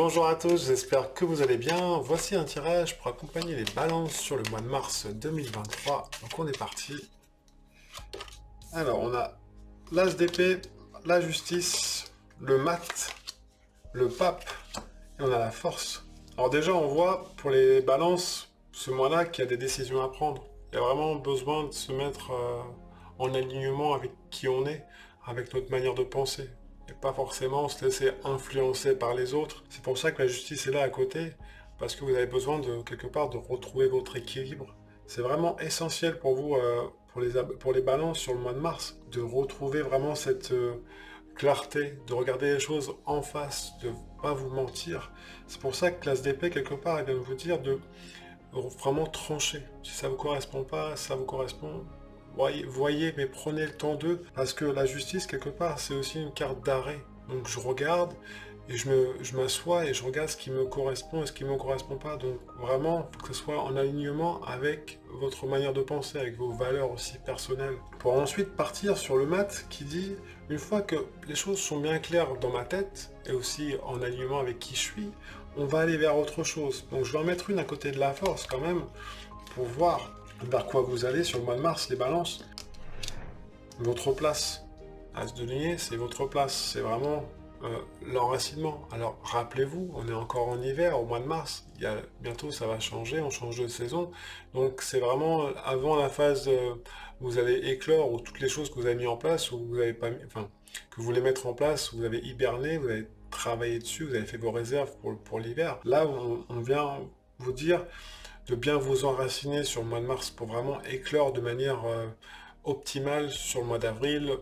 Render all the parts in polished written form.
Bonjour à tous, j'espère que vous allez bien. Voici un tirage pour accompagner les balances sur le mois de mars 2023. Donc on est parti. Alors on a l'As d'épée, la justice, le mat, le pape et on a la force. Alors déjà on voit pour les balances ce mois-là qu'il y a des décisions à prendre. Il y a vraiment besoin de se mettre en alignement avec qui on est, avec notre manière de penser. Et pas forcément se laisser influencer par les autres. C'est pour ça que la justice est là à côté, parce que vous avez besoin de quelque part de retrouver votre équilibre. C'est vraiment essentiel pour vous, pour les balances sur le mois de mars, de retrouver vraiment cette clarté, de regarder les choses en face, de pas vous mentir. C'est pour ça que l'As d'épée, quelque part, elle vient de vous dire de vraiment trancher. Si ça vous correspond pas, ça vous correspond. Voyez, mais prenez le temps d'eux, parce que la justice, quelque part, c'est aussi une carte d'arrêt. Donc je regarde, et je m'assois, et je regarde ce qui me correspond et ce qui ne me correspond pas. Donc vraiment, faut que ce soit en alignement avec votre manière de penser, avec vos valeurs aussi personnelles. Pour ensuite partir sur le mat, qui dit, une fois que les choses sont bien claires dans ma tête, et aussi en alignement avec qui je suis, on va aller vers autre chose. Donc je vais en mettre une à côté de la force quand même, pour voir vers quoi vous allez sur le mois de mars, les balances. Votre place. As de denier, c'est votre place. C'est vraiment l'enracinement. Alors rappelez-vous, on est encore en hiver, au mois de mars. Bientôt ça va changer, on change de saison. Donc c'est vraiment avant la phase où vous allez éclore, ou toutes les choses que vous avez mis en place, ou vous avez pas mis, enfin, que vous voulez mettre en place, vous avez hiberné, vous avez travaillé dessus, vous avez fait vos réserves pour l'hiver. Là, on vient vous dire de bien vous enraciner sur le mois de mars pour vraiment éclore de manière optimale sur le mois d'avril,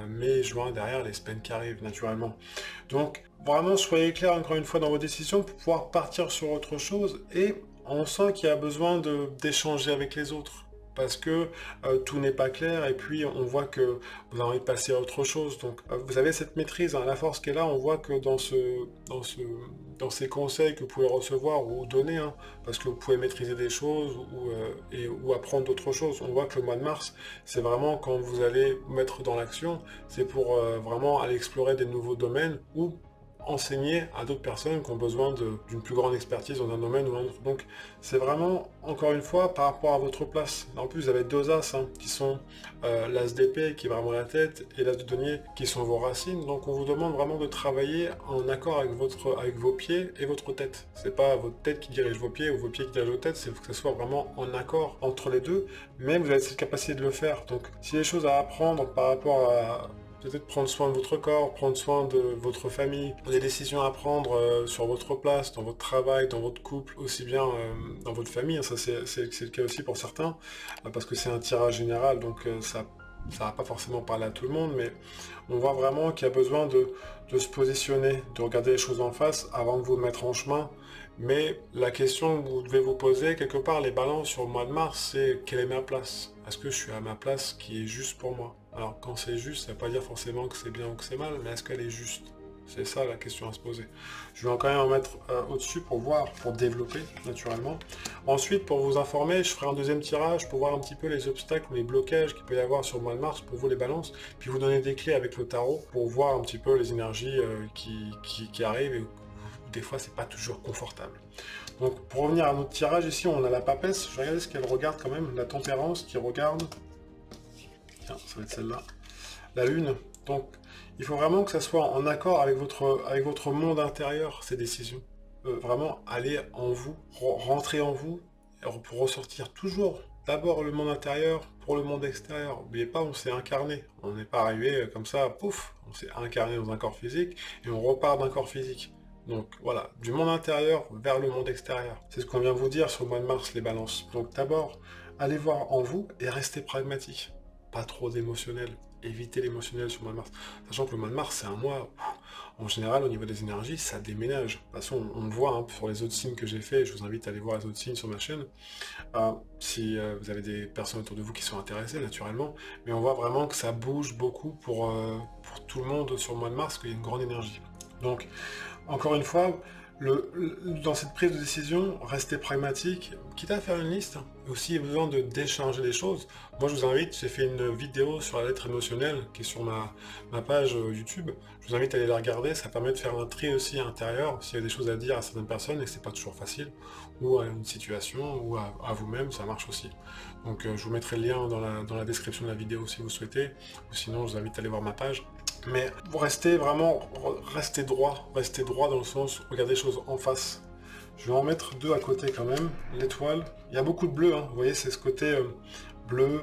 mai, juin, derrière les semaines qui arrivent naturellement. Donc vraiment soyez clair encore une fois dans vos décisions pour pouvoir partir sur autre chose, et on sent qu'il y a besoin d'échanger avec les autres. Parce que tout n'est pas clair, et puis on voit que vous avez envie de passer à autre chose. Donc vous avez cette maîtrise, hein, la force qui est là. On voit que dans ces conseils que vous pouvez recevoir ou donner, hein, parce que vous pouvez maîtriser des choses ou apprendre d'autres choses. On voit que le mois de mars, c'est vraiment quand vous allez vous mettre dans l'action, c'est pour vraiment aller explorer des nouveaux domaines ou enseigner à d'autres personnes qui ont besoin d'une plus grande expertise dans un domaine ou un autre. Donc c'est vraiment, encore une fois, par rapport à votre place. En plus, vous avez deux as, hein, qui sont l'as d'épée, qui est vraiment la tête, et l'as de denier, qui sont vos racines. Donc on vous demande vraiment de travailler en accord avec vos pieds et votre tête. C'est pas votre tête qui dirige vos pieds ou vos pieds qui dirigent votre tête, c'est que ce soit vraiment en accord entre les deux, mais vous avez cette capacité de le faire. Donc si les choses à apprendre par rapport à peut-être prendre soin de votre corps, prendre soin de votre famille, des décisions à prendre sur votre place, dans votre travail, dans votre couple, aussi bien dans votre famille. Ça c'est le cas aussi pour certains, parce que c'est un tirage général, donc ça va pas forcément parler à tout le monde, mais on voit vraiment qu'il y a besoin de se positionner, de regarder les choses en face avant de vous mettre en chemin. Mais la question que vous devez vous poser, quelque part, les balances sur le mois de mars, c'est quelle est ma place? Est-ce que je suis à ma place qui est juste pour moi? Alors quand c'est juste, ça ne veut pas dire forcément que c'est bien ou que c'est mal, mais est-ce qu'elle est juste? C'est ça la question à se poser. Je vais quand même en mettre au-dessus pour voir, pour développer naturellement. Ensuite, pour vous informer, je ferai un deuxième tirage pour voir un petit peu les obstacles ou les blocages qu'il peut y avoir sur le mois de mars pour vous les balances, puis vous donner des clés avec le tarot pour voir un petit peu les énergies qui arrivent, et des fois c'est pas toujours confortable. Donc pour revenir à notre tirage, ici on a la papesse. Je vais regarder ce qu'elle regarde quand même, la tempérance qui regarde. Tiens, ça va être celle-là. La lune. Donc il faut vraiment que ça soit en accord avec votre monde intérieur, ces décisions. Vraiment aller en vous, rentrer en vous, pour ressortir toujours d'abord le monde intérieur pour le monde extérieur. N'oubliez pas, on s'est incarné. On n'est pas arrivé comme ça, pouf, on s'est incarné dans un corps physique et on repart d'un corps physique. Donc voilà, du monde intérieur vers le monde extérieur. C'est ce qu'on vient vous dire sur le mois de mars, les balances. Donc d'abord, allez voir en vous et restez pragmatique. Pas trop d'émotionnel. Évitez l'émotionnel sur le mois de mars. Sachant que le mois de mars, c'est un mois, en général, au niveau des énergies, ça déménage. De toute façon, on le voit hein, sur les autres signes que j'ai fait. Je vous invite à aller voir les autres signes sur ma chaîne. Si vous avez des personnes autour de vous qui sont intéressées, naturellement. Mais on voit vraiment que ça bouge beaucoup pour tout le monde sur le mois de mars, qu'il y a une grande énergie. Donc, encore une fois, Dans cette prise de décision, restez pragmatique, quitte à faire une liste, aussi besoin de décharger les choses. Moi je vous invite, j'ai fait une vidéo sur la lettre émotionnelle qui est sur ma page YouTube. Je vous invite à aller la regarder, ça permet de faire un tri aussi intérieur, s'il y a des choses à dire à certaines personnes et que c'est pas toujours facile, ou à une situation, ou à vous-même, ça marche aussi. Donc je vous mettrai le lien dans la description de la vidéo si vous souhaitez, ou sinon je vous invite à aller voir ma page. Mais vous restez droit dans le sens, regardez les choses en face. Je vais en mettre deux à côté quand même, l'étoile. Il y a beaucoup de bleu, hein. Vous voyez, c'est ce côté bleu,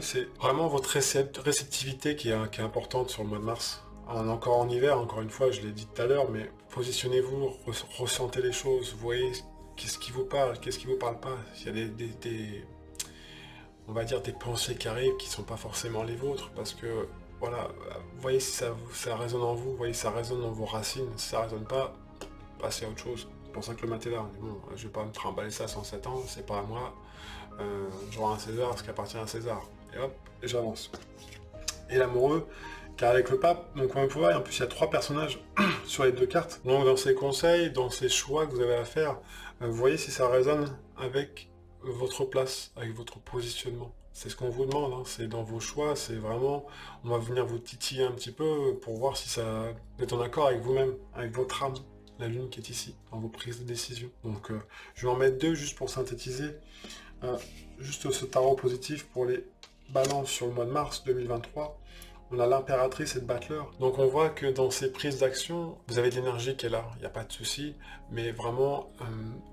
c'est vraiment votre réceptivité qui est importante sur le mois de mars. On est encore en hiver, encore une fois, je l'ai dit tout à l'heure, mais positionnez-vous, ressentez les choses, vous voyez qu'est-ce qui vous parle, qu'est-ce qui vous parle pas. Il y a on va dire des pensées qui arrivent qui sont pas forcément les vôtres, parce que voilà, vous voyez si ça résonne en vous, vous voyez si ça résonne dans vos racines, si ça résonne pas, passez à autre chose. C'est pour ça que le mat est là. Mais bon, je vais pas me trimballer ça à 107 ans, c'est pas à moi. J'aurai un César, ce qui appartient à César. Et hop, et j'avance. Et l'amoureux, car avec le pape, donc on va pouvoir, et en plus il y a 3 personnages sur les 2 cartes. Donc dans ces conseils, dans ces choix que vous avez à faire, vous voyez si ça résonne avec votre place, avec votre positionnement. C'est ce qu'on vous demande, hein. C'est dans vos choix, c'est vraiment, on va venir vous titiller un petit peu pour voir si vous êtes en accord avec vous-même, avec votre âme, la lune qui est ici, dans vos prises de décision. Donc je vais en mettre 2 juste pour synthétiser, juste ce tarot positif pour les balances sur le mois de mars 2023. On a l'impératrice et le battleur. Donc on voit que dans ces prises d'action, vous avez de l'énergie qui est là, il n'y a pas de souci, mais vraiment,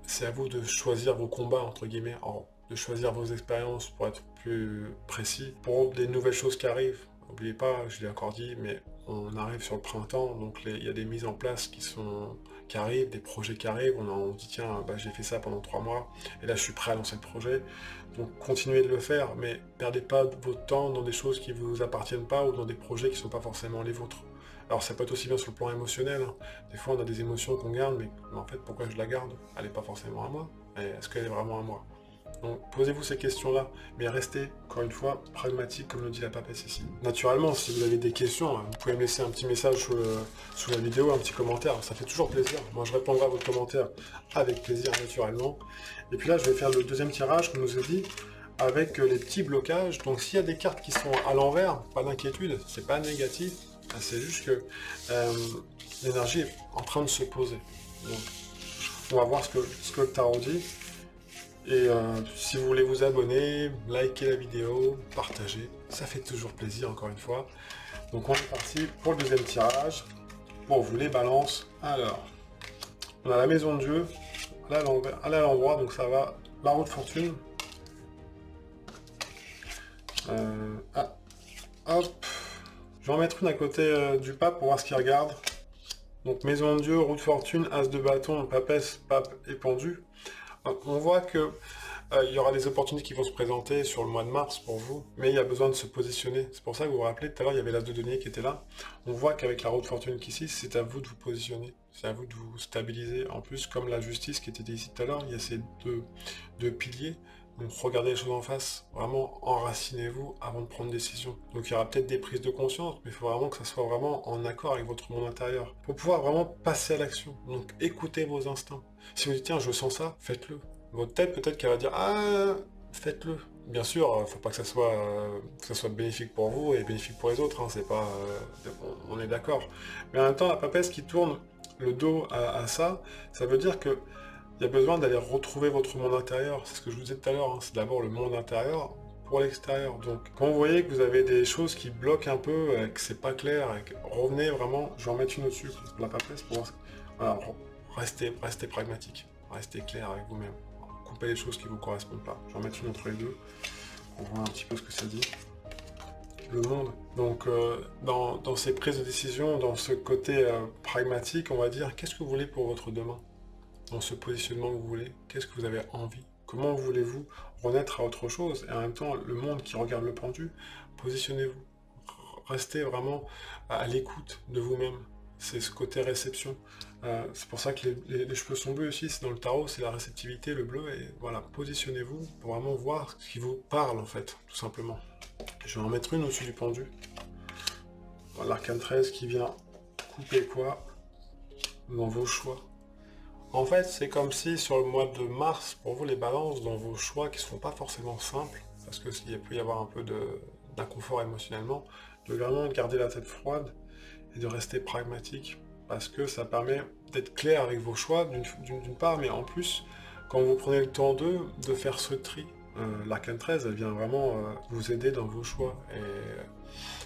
c'est à vous de choisir vos combats, entre guillemets, de choisir vos expériences pour être plus précis, pour des nouvelles choses qui arrivent. N'oubliez pas, je l'ai encore dit, mais on arrive sur le printemps, donc il y a des mises en place qui arrivent, des projets qui arrivent, on dit tiens, j'ai fait ça pendant 3 mois, et là je suis prêt à lancer le projet. Donc continuez de le faire, mais perdez pas votre temps dans des choses qui ne vous appartiennent pas ou dans des projets qui ne sont pas forcément les vôtres. Alors ça peut être aussi bien sur le plan émotionnel, hein. Des fois on a des émotions qu'on garde, mais en fait pourquoi je la garde? Elle n'est pas forcément à moi. Est-ce qu'elle est vraiment à moi? Donc posez-vous ces questions-là, mais restez, encore une fois, pragmatique comme le dit la papesse ici. Naturellement, si vous avez des questions, vous pouvez me laisser un petit message sous la vidéo, un petit commentaire, ça fait toujours plaisir. Moi je répondrai à votre commentaire avec plaisir, naturellement. Et puis là, je vais faire le deuxième tirage, comme je vous ai dit, avec les petits blocages. Donc s'il y a des cartes qui sont à l'envers, pas d'inquiétude, c'est pas négatif, c'est juste que l'énergie est en train de se poser. Donc, on va voir ce que le tarot dit. Et si vous voulez vous abonner, liker la vidéo, partager, ça fait toujours plaisir encore une fois. Donc on est parti pour le deuxième tirage, pour vous les balances. Alors, on a la maison de Dieu, là à l'endroit, donc ça va, la roue de fortune. Hop, je vais en mettre une à côté du pape pour voir ce qu'il regarde. Donc maison de Dieu, roue de fortune, as de bâton, papesse, pape et pendu. On voit que il y aura des opportunités qui vont se présenter sur le mois de mars pour vous, mais il y a besoin de se positionner. C'est pour ça que vous vous rappelez, tout à l'heure, il y avait l'as de denier qui était là. On voit qu'avec la roue de fortune qu'ici, c'est à vous de vous positionner. C'est à vous de vous stabiliser. En plus, comme la justice qui était ici tout à l'heure, il y a ces deux piliers. Donc regardez les choses en face, vraiment enracinez-vous avant de prendre une décision. Donc il y aura peut-être des prises de conscience, mais il faut vraiment que ça soit vraiment en accord avec votre monde intérieur. Pour pouvoir vraiment passer à l'action. Donc écoutez vos instincts. Si vous dites tiens je sens ça, faites-le. Votre tête peut-être qu'elle va dire ah faites-le. Bien sûr, faut pas que ça soit bénéfique pour vous et bénéfique pour les autres, hein, c'est pas. On est d'accord. Mais en même temps, la papesse qui tourne le dos à ça, ça veut dire que il y a besoin d'aller retrouver votre monde intérieur. C'est ce que je vous disais tout à l'heure, hein. C'est d'abord le monde intérieur pour l'extérieur. Donc quand vous voyez que vous avez des choses qui bloquent un peu, que c'est pas clair, revenez vraiment, je vais en mettre une au-dessus, la papesse, pour voir. Voilà, restez pragmatique, restez clair avec vous-même. Coupez les choses qui ne vous correspondent pas. Je vais en mettre une entre les deux, pour voir un petit peu ce que ça dit. Le monde. Donc dans ces prises de décision, dans ce côté pragmatique, on va dire, qu'est-ce que vous voulez pour votre demain? Dans ce positionnement que vous voulez, qu'est-ce que vous avez envie? Comment voulez-vous renaître à autre chose? Et en même temps, le monde qui regarde le pendu, positionnez-vous. Restez vraiment à l'écoute de vous-même. C'est ce côté réception. C'est pour ça que les cheveux sont bleus aussi, c'est dans le tarot, c'est la réceptivité, le bleu, et voilà, positionnez-vous pour vraiment voir ce qui vous parle en fait, tout simplement. Je vais en mettre une au-dessus du pendu. Voilà, l'arcane 13 qui vient couper quoi dans vos choix. En fait, c'est comme si sur le mois de mars, pour vous les balances, dans vos choix qui ne sont pas forcément simples, parce que il peut y avoir un peu d'inconfort émotionnellement, de vraiment garder la tête froide et de rester pragmatique, parce que ça permet d'être clair avec vos choix d'une part, mais en plus, quand vous prenez le temps de faire ce tri, l'arcane 13, elle vient vraiment vous aider dans vos choix. Et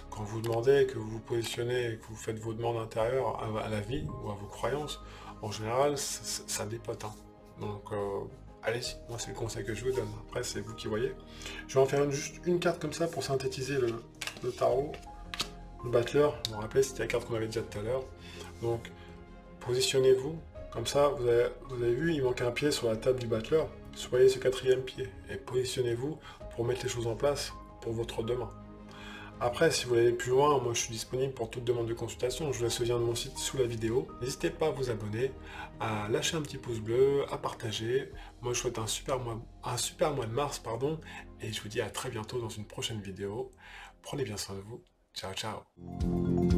quand vous demandez, que vous vous positionnez, que vous faites vos demandes intérieures à la vie ou à vos croyances, en général, ça dépote, hein. Donc, allez-y, moi c'est le conseil que je vous donne. Après, c'est vous qui voyez. Je vais en faire juste une carte comme ça pour synthétiser le tarot. Le battleur, vous vous rappelez, c'était la carte qu'on avait déjà tout à l'heure. Donc, positionnez-vous. Comme ça, vous avez vu, il manque un pied sur la table du battleur. Soyez ce quatrième pied et positionnez-vous pour mettre les choses en place pour votre demain. Après, si vous voulez aller plus loin, moi je suis disponible pour toute demande de consultation. Je vous laisse le lien de mon site sous la vidéo. N'hésitez pas à vous abonner, à lâcher un petit pouce bleu, à partager. Moi je vous souhaite un super mois de mars, pardon, et je vous dis à très bientôt dans une prochaine vidéo. Prenez bien soin de vous. Ciao, ciao.